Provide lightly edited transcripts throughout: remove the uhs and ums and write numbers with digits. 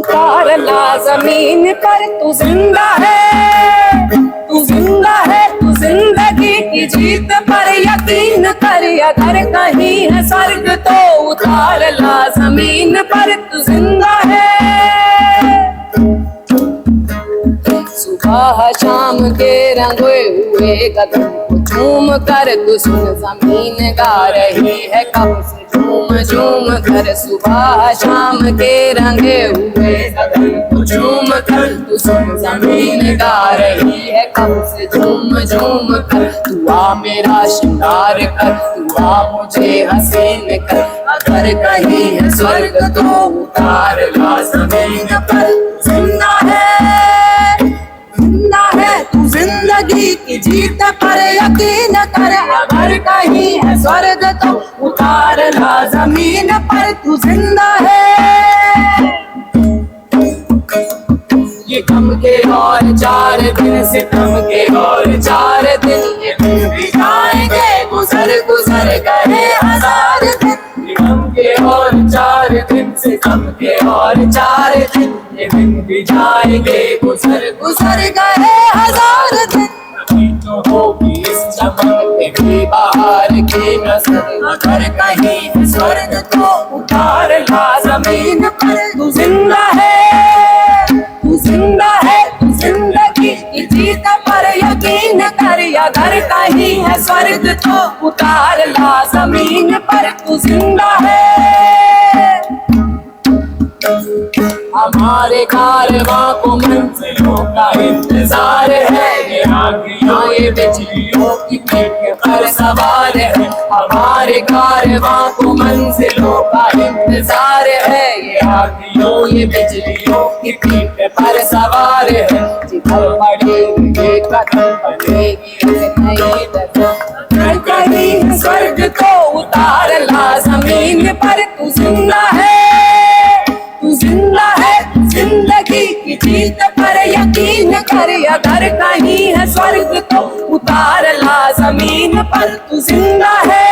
उतार ला जमीन पर, तू जिंदा है, तू जिंदा है, तू जिंदगी की जीत पर यकीन कर, अगर कहीं है स्वर्ग तो उतार ला जमीन पर, तू जिंदा है। सुबह शाम के रंगे हुए कदम को झूम कर, तू सुन जमीन गा रही है कब से झूम झूम कर। सुबह शाम के रंगे हुए कदम को झूम कर, तू सुन जमीन गा रही है कब से झूम झूम कर। तू आ मेरा श्रृंगार कर, तू आ मुझे हसीन कर, अगर कहीं है स्वर्ग तो उतार ला जमीन पर। जिंदा है, जिंदा है, तू जिंदगी की जीत पर यकीन कर, अगर कहीं है स्वर्ग तो उतार ला जमीन पर, तू जिंदा है। ये गम के और 4 दिन, सितम के और 4 दिन, ये दिन भी जाएंगे गुजर गुजर गए 1000 दिन। ये गम के और 4 दिन, सितम के और 4 दिन, ये दिन भी जाएंगे गुजर गुजर गए 1000 दिन। कभी तो होगी इस चमन पे भी बाहर की नजर, अगर कहीं है स्वर्ग तो उतार ला जमीन पर। तू जिंदा है, तू जिंदा है, तू जिंदगी की जीत पर यकीन कर, अगर कहीं है स्वर्ग तो उतार ला जमीन पर। तू जिंदा है। हमारे कारवां को मंजिलों का इंतजार है, ये आँखियों ये बिजलियों की पीठ पर सवार है। हमारे कारवां को मंजिलों का इंतजार है, ये आँखियों ये बिजलियों की पीठ पर सवार है। जिधर पड़ेंगे कदम बनेगी नई दर, कहीं स्वर्ग तो उतार ला जमीन पर। तू जिंदा है, तू जिंदा है, जिंदगी की जीत पर यकीन कर, अगर कहीं है स्वर्ग तो उतार ला जमीन पर। तू जिंदा है।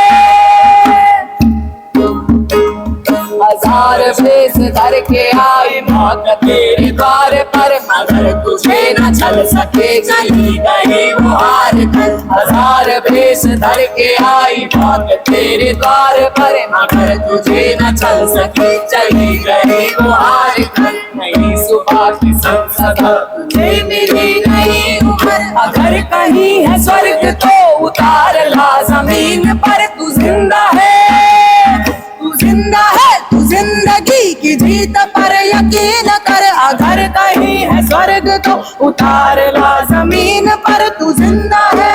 1000 फेस धर के आई मौत तेरे द्वार पर, मगर तुझे न चल सके चली गई वो हार कर। 1000 फेस धर के आई मौत तेरे द्वार पर, मगर तुझे न चल सके चली गई वो हार कर। नई सुबह की संसदा तुझे मिली नई उम्र, अगर कहीं है स्वर्ग तो उतार ला जमीन पर। तू जिंदा है, तू जिंदा है, तू जिंदगी की जीत पर यकीन कर, अगर कहीं है स्वर्ग तो उतार ला जमीन पर। तू जिंदा है।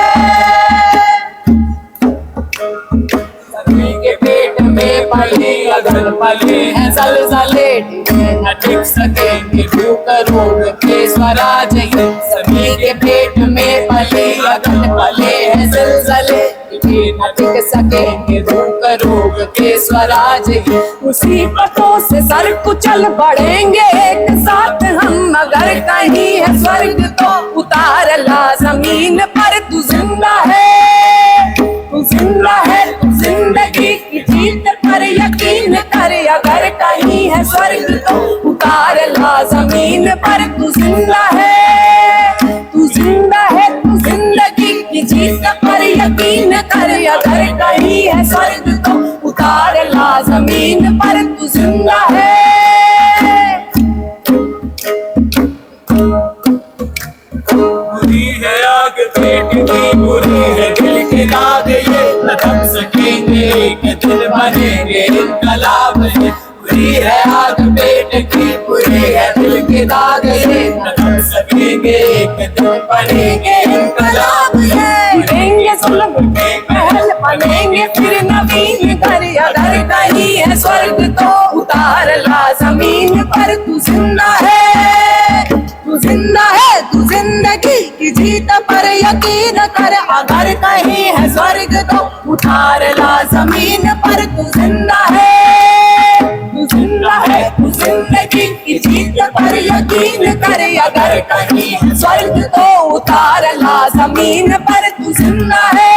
सभी के पेट में पले अगर पले हैं जलजले, न टिक सकेंगे भूख रोग के स्वराज। सभी के पेट में पले अगर पले हैं जलजले, न टिक सकेंगे भूख रोग के स्वराज। मुसीबतों से सर कुचल बढ़ेंगे एक साथ हम, अगर कहीं है स्वर्ग तो उतार ला जमीन पर। तू जिंदा है, तू जिंदा है, तू जिंदगी की जीत पर यकीन कर, अगर कहीं है स्वर्ग तो उतार ला जमीन पर। तू जिंदा है, तू जिंदा है, तू जिंदगी की जीत पर यकीन कर, अगर कहीं है स्वर्ग तो उतार ला जमीन पर। तू जिंदा है। बुरी है आग पेट की, बुरी है दिल के दाग, ये न थम सकेंगे एक दिन बनेंगे इनकलाब। बुरी है आग पेट की, बुरी है दिल के दाग, ये न थम सकेंगे एक दिन बनेंगे इनकलाब। उड़ेंगे जुल्म के महल बनेंगे फिर नवीन घर, अगर कहीं है स्वर्ग तो उतार ला जमीन पर। तू जिंदा है, तू जिंदा है, तू जिंदगी की जीत पर यकीन कर, अगर कहीं है स्वर्ग तो उतार ला जमीन पर। तू जिंदा है, तू जिंदा है, तू जिंदगी की जीत पर यकीन कर, अगर कहीं है स्वर्ग तो उतार ला जमीन पर। तू जिंदा है,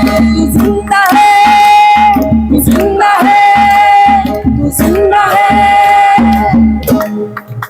तू जिंदा है, तू जिंदा है, तू जिंदा है। है।